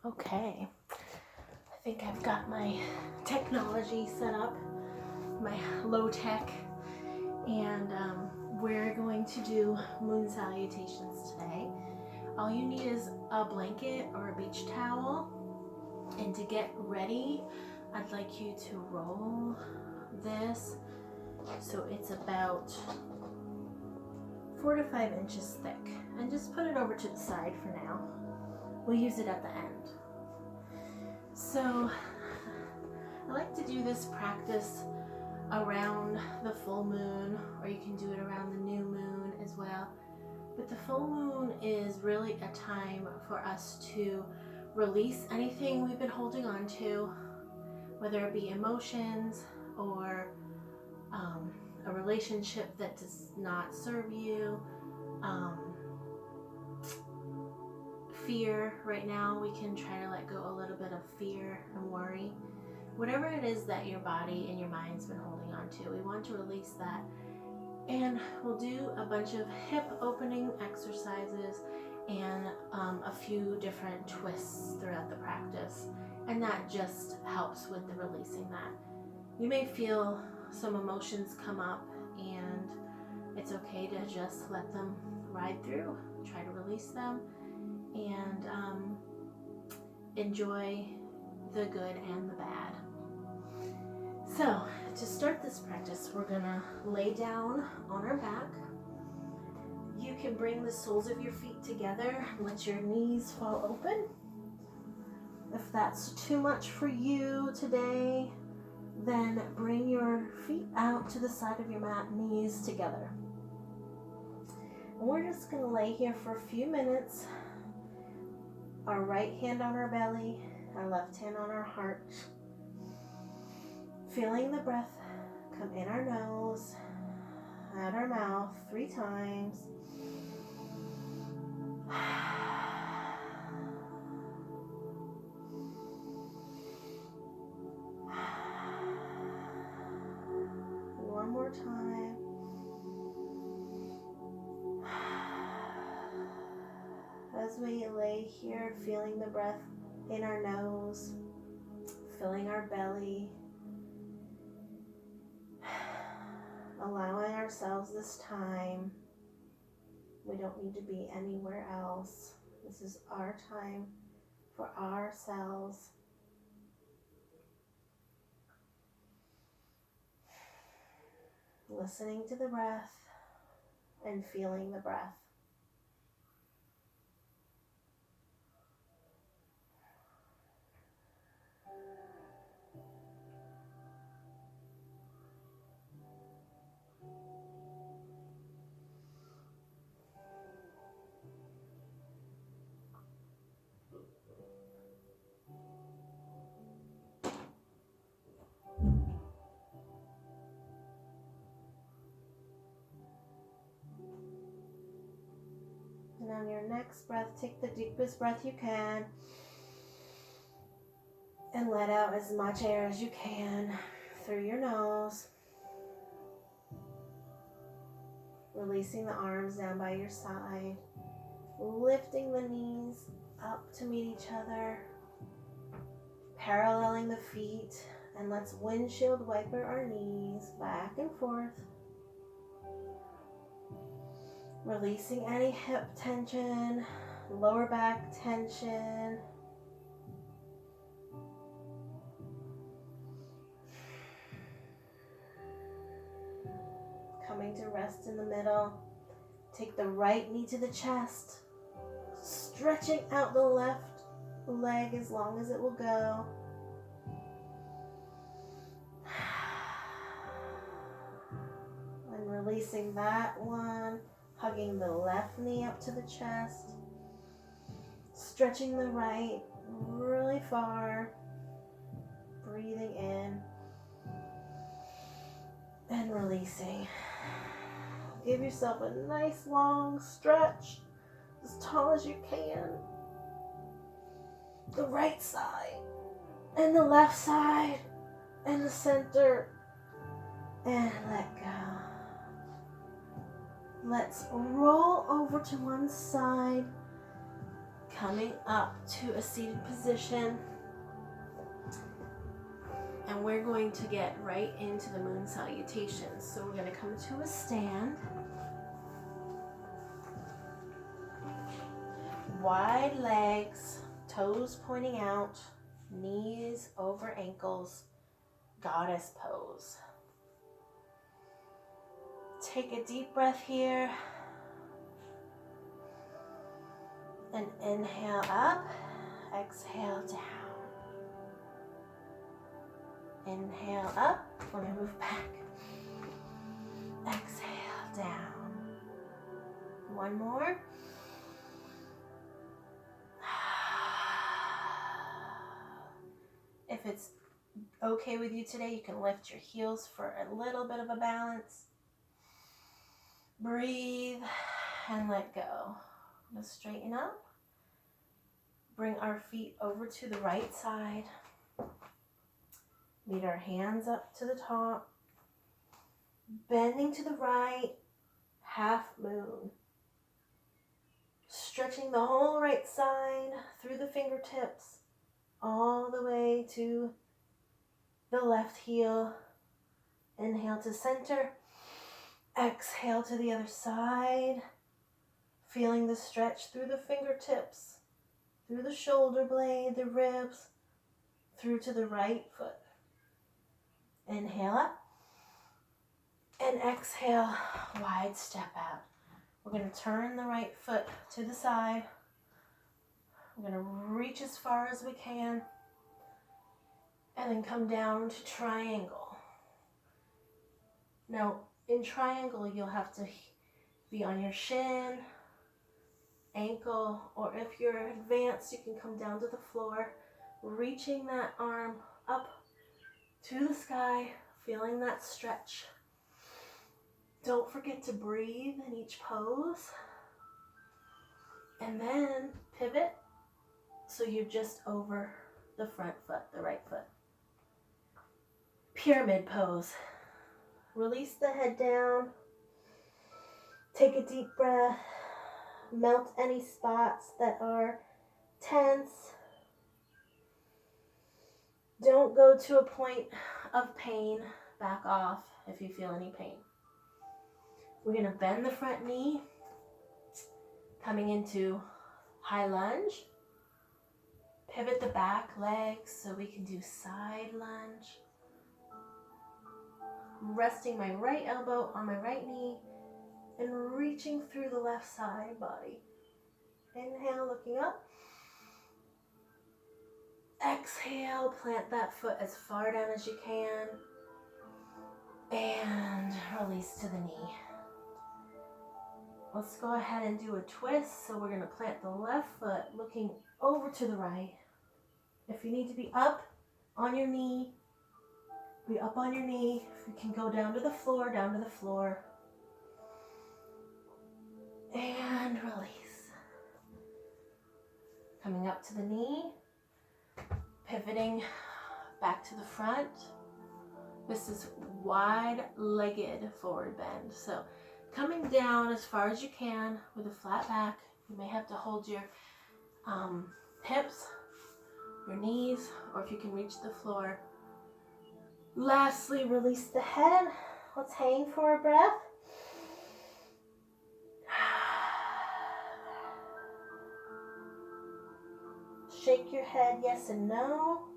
Okay, I think I've got my technology set up, my low tech, and we're going to do moon salutations today. All you need is a blanket or a beach towel, and to get ready, I'd like you to roll this so it's about 4 to 5 inches thick, and just put it over to the side for now. We'll use it at the end. So I like to do this practice around the full moon, or you can do it around the new moon as well. But the full moon is really a time for us to release anything we've been holding on to, whether it be emotions or a relationship that does not serve you, fear. Right now we can try to let go a little bit of fear and worry. Whatever it is that your body and your mind's been holding on to, we want to release that. And we'll do a bunch of hip opening exercises and a few different twists throughout the practice. And that just helps with the releasing that. You may feel some emotions come up, and it's okay to just let them ride through. Try to release them and enjoy the good and the bad. So, to start this practice, we're gonna lay down on our back. You can bring the soles of your feet together and let your knees fall open. If that's too much for you today, then bring your feet out to the side of your mat, knees together. And we're just gonna lay here for a few minutes. Our right hand on our belly, our left hand on our heart. Feeling the breath come in our nose, out our mouth 3 times. One more time. As we lay here, feeling the breath in our nose, filling our belly, allowing ourselves this time. We don't need to be anywhere else. This is our time for ourselves. Listening to the breath and feeling the breath. And on your next breath, take the deepest breath you can and let out as much air as you can through your nose. Releasing the arms down by your side, lifting the knees up to meet each other, paralleling the feet, and let's windshield wiper our knees back and forth. Releasing any hip tension, lower back tension. Coming to rest in the middle. Take the right knee to the chest, stretching out the left leg as long as it will go. And releasing that one. Hugging the left knee up to the chest, stretching the right really far, breathing in and releasing. Give yourself a nice long stretch, as tall as you can. The right side and the left side and the center, and let go. Let's roll over to one side, Coming up to a seated position. And we're going to get right into the moon salutation. So we're going to come to a stand. Wide legs, toes pointing out, knees over ankles, goddess pose. Take a deep breath here. And inhale up, exhale down. Inhale up, we're going to move back. Exhale down. One more. If it's okay with you today, you can lift your heels for a little bit of a balance. Breathe and let go. Let's straighten up. Bring our feet over to the right side. Meet our hands up to the top. Bending to the right, half moon. Stretching the whole right side through the fingertips, all the way to the left heel. Inhale to center. Exhale to the other side. Feeling the stretch through the fingertips, through the shoulder blade, the ribs, through to the right foot. Inhale up. And exhale, wide step out. We're going to turn the right foot to the side. We're going to reach as far as we can. And then come down to triangle. Now, in triangle, you'll have to be on your shin, ankle, or if you're advanced, you can come down to the floor, reaching that arm up to the sky, feeling that stretch. Don't forget to breathe in each pose. And then pivot so you're just over the front foot, the right foot. Pyramid pose. Release the head down. Take a deep breath. Melt any spots that are tense. Don't go to a point of pain. Back off if you feel any pain. We're going to bend the front knee, coming into high lunge. Pivot the back legs so we can do side lunge. Resting my right elbow on my right knee and reaching through the left side body. Inhale, looking up. Exhale, plant that foot as far down as you can. And release to the knee. Let's go ahead and do a twist. So we're going to plant the left foot looking over to the right. If you need to be up on your knee, be up on your knee. If you can go down to the floor, down to the floor. And release. Coming up to the knee. Pivoting back to the front. This is wide-legged forward bend. So coming down as far as you can with a flat back. You may have to hold your hips, your knees, or if you can reach the floor. Lastly, release the head. Let's hang for a breath. Shake your head yes and no.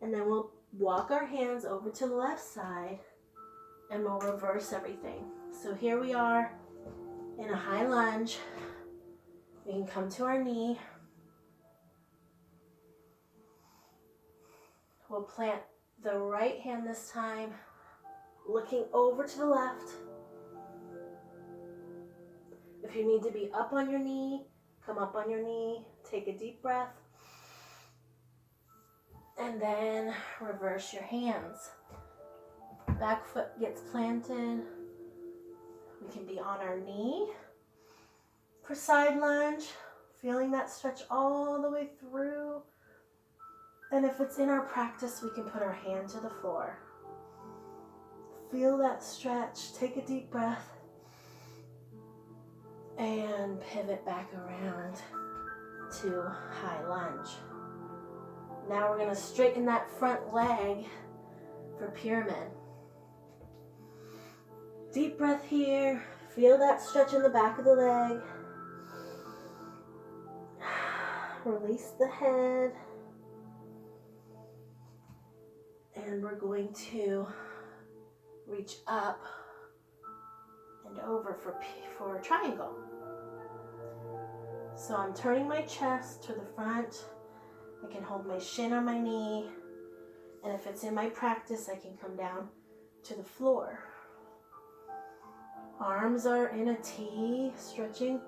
And then we'll walk our hands over to the left side and we'll reverse everything. So here we are in a high lunge. We can come to our knee. We'll plant the right hand this time, looking over to the left. If you need to be up on your knee, come up on your knee. Take a deep breath. And then reverse your hands. Back foot gets planted. We can be on our knee for side lunge, feeling that stretch all the way through. And if it's in our practice, we can put our hand to the floor. Feel that stretch. Take a deep breath. And pivot back around to high lunge. Now we're going to straighten that front leg for pyramid. Deep breath here. Feel that stretch in the back of the leg. Release the head. And we're going to reach up and over for a triangle. So I'm turning my chest to the front. I can hold my shin on my knee. And if it's in my practice, I can come down to the floor. Arms are in a T, stretching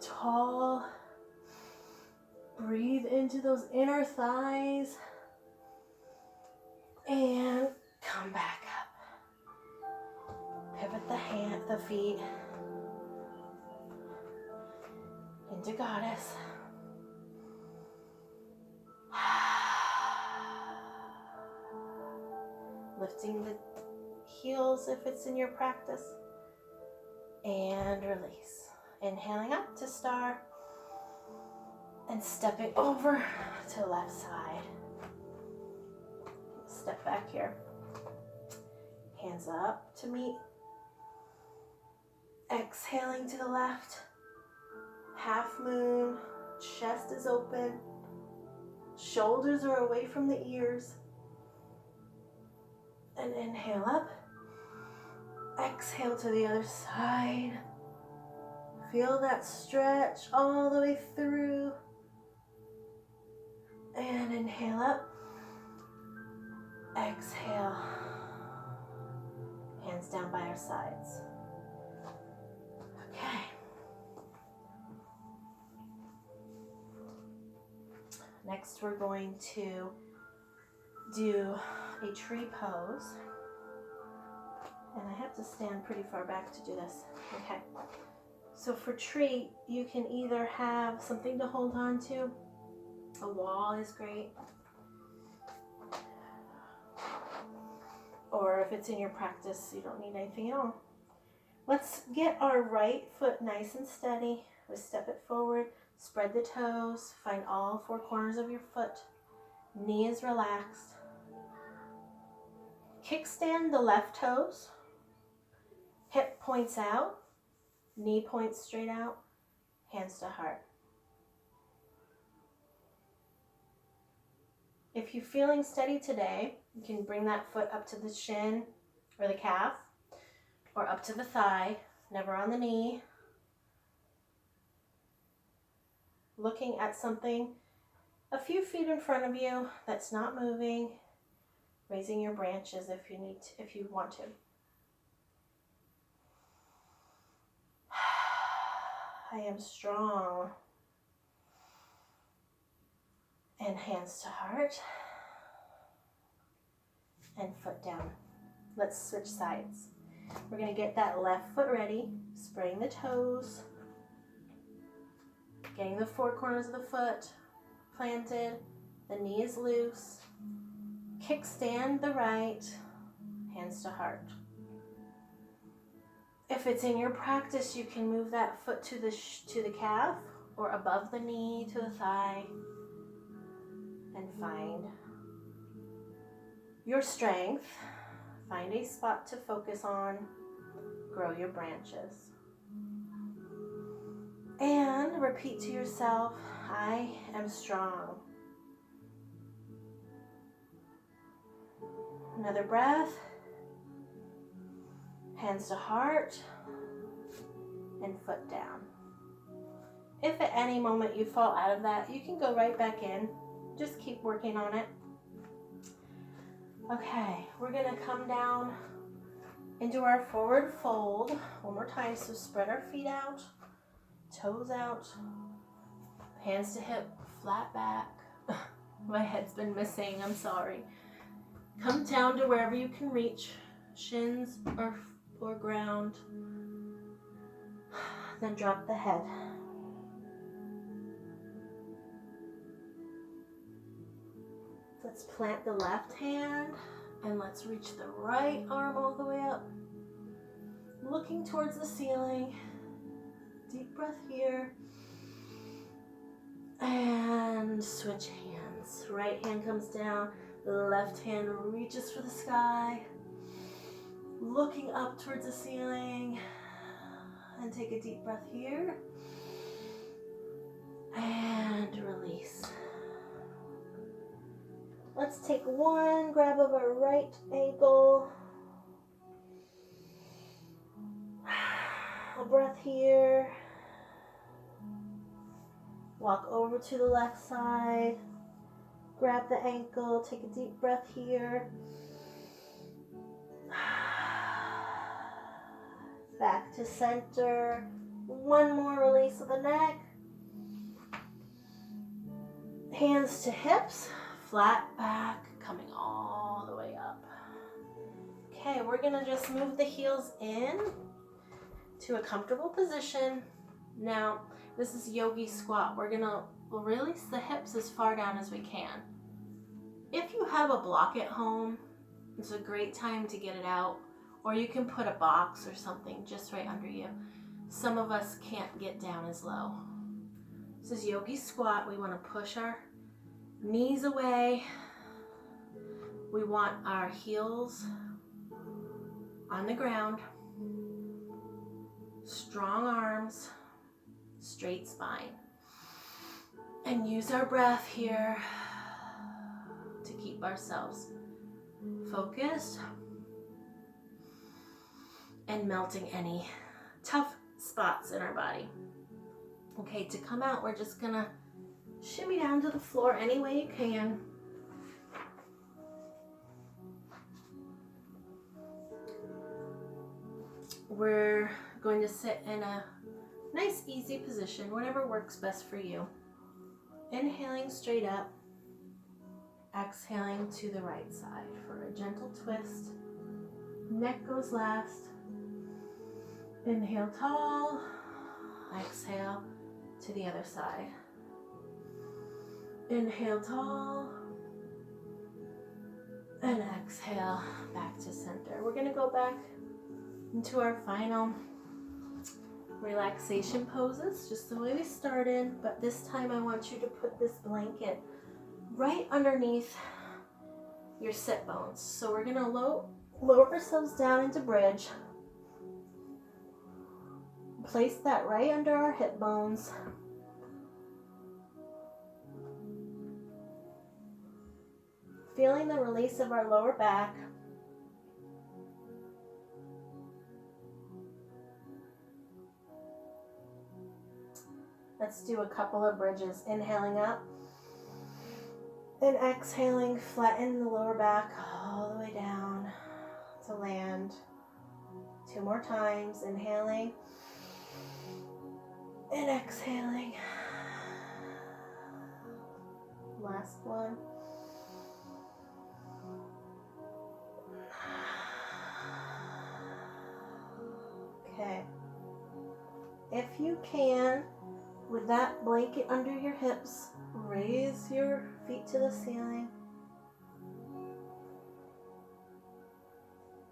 tall. Breathe into those inner thighs. And come back up. Pivot the feet into goddess. Lifting the heels if it's in your practice. And release. Inhaling up to star. And stepping over to left side. Step back here. Hands up to meet. Exhaling to the left. Half moon. Chest is open. Shoulders are away from the ears. And inhale up. Exhale to the other side. Feel that stretch all the way through. And inhale up. Exhale. Hands down by our sides. Okay. Next we're going to do a tree pose. And I have to stand pretty far back to do this. Okay. So for tree, you can either have something to hold on to. A wall is great. Or if it's in your practice, you don't need anything at all. Let's get our right foot nice and steady. We step it forward, spread the toes, find all four corners of your foot. Knee is relaxed. Kickstand the left toes. Hip points out. Knee points straight out. Hands to heart. If you're feeling steady today, you can bring that foot up to the shin or the calf or up to the thigh, never on the knee. Looking at something a few feet in front of you that's not moving, raising your branches if you want to. I am strong. And hands to heart. And foot down. Let's switch sides. We're going to get that left foot ready. Spraying the toes. Getting the four corners of the foot planted. The knee is loose. Kickstand the right. Hands to heart. If it's in your practice, you can move that foot to the calf or above the knee to the thigh. And find your strength. Find a spot to focus on. Grow your branches. And repeat to yourself, I am strong. Another breath. Hands to heart. And foot down. If at any moment you fall out of that, you can go right back in. Just keep working on it. Okay, we're going to come down into our forward fold one more time. So spread our feet out, toes out, hands to hip, flat back. My head's been missing, I'm sorry. Come down to wherever you can reach, shins or ground. Then drop the head. Let's plant the left hand and let's reach the right arm all the way up. Looking towards the ceiling. deep breath here. And switch hands. Right hand comes down, left hand reaches for the sky. Looking up towards the ceiling. And take a deep breath here. And release. Let's take one grab of our right ankle. A breath here. Walk over to the left side. Grab the ankle. Take a deep breath here. Back to center. One more release of the neck. Hands to hips. Flat back. Coming all the way up. Okay, we're going to just move the heels in to a comfortable position. Now, this is Yogi Squat. We're going to release the hips as far down as we can. If you have a block at home, it's a great time to get it out. Or you can put a box or something just right under you. Some of us can't get down as low. This is Yogi Squat. We want to push our knees away. We want our heels on the ground. Strong arms, straight spine. And use our breath here to keep ourselves focused and melting any tough spots in our body. Okay, to come out, we're just gonna shimmy down to the floor any way you can. We're going to sit in a nice, easy position, whatever works best for you. Inhaling straight up, exhaling to the right side for a gentle twist. Neck goes last. Inhale tall, exhale to the other side. Inhale tall, and exhale back to center. We're going to go back into our final relaxation poses, just the way we started, but this time I want you to put this blanket right underneath your sit bones. So we're going to lower ourselves down into bridge. Place that right under our hip bones. Feeling the release of our lower back. Let's do a couple of bridges. Inhaling up and exhaling, flatten the lower back all the way down to land. 2 more times. Inhaling and exhaling. Last one. Okay. If you can, with that blanket under your hips, raise your feet to the ceiling,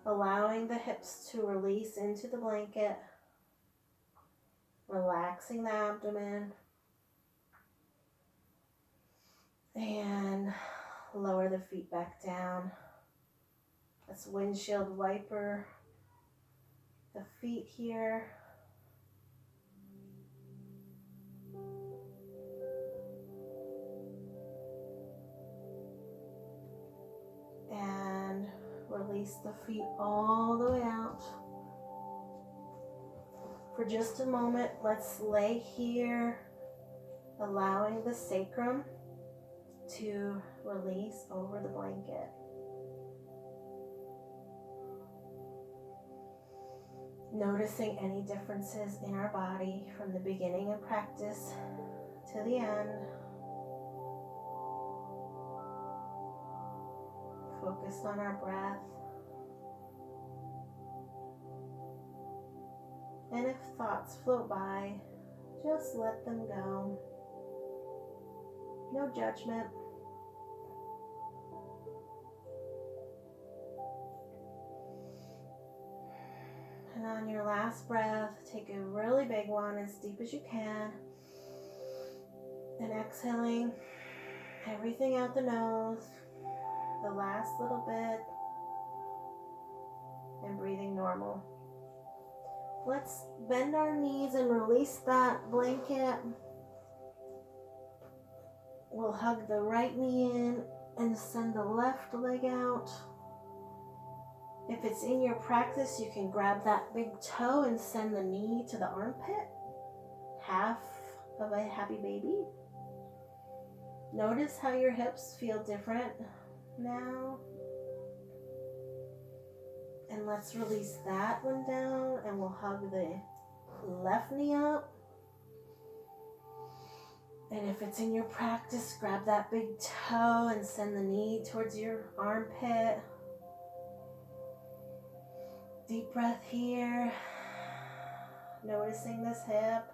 allowing the hips to release into the blanket, relaxing the abdomen, and lower the feet back down. Let's windshield wiper the feet here. And release the feet all the way out. For just a moment, let's lay here, allowing the sacrum to release over the blanket. Noticing any differences in our body from the beginning of practice to the end. Focused on our breath. And if thoughts float by, just let them go. No judgment. And on your last breath, take a really big one, as deep as you can. And exhaling everything out the nose, the last little bit, and breathing normal. Let's bend our knees and release that blanket. We'll hug the right knee in and send the left leg out. If it's in your practice, you can grab that big toe and send the knee to the armpit. Half of a happy baby. Notice how your hips feel different now. And let's release that one down, and we'll hug the left knee up. And if it's in your practice, grab that big toe and send the knee towards your armpit. Deep breath here. Noticing this hip.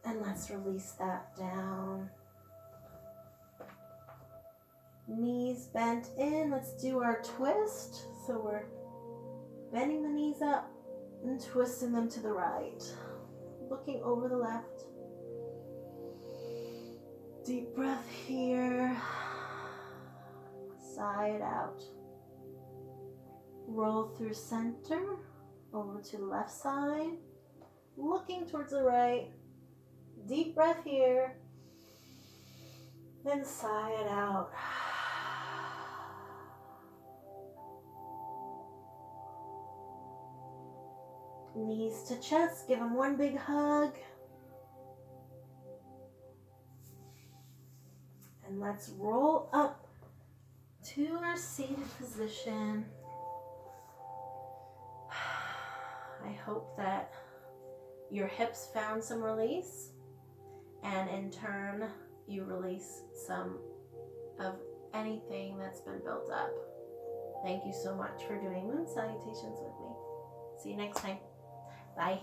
And let's release that down. Knees bent in. Let's do our twist. So we're bending the knees up and twisting them to the right. Looking over the left. Deep breath here. Sigh it out. Roll through center. Over to the left side. Looking towards the right. Deep breath here. Then sigh it out. Knees to chest. Give them one big hug. And let's roll up to our seated position. I hope that your hips found some release, and in turn you release some of anything that's been built up. Thank you so much for doing moon salutations with me. See you next time. Bye.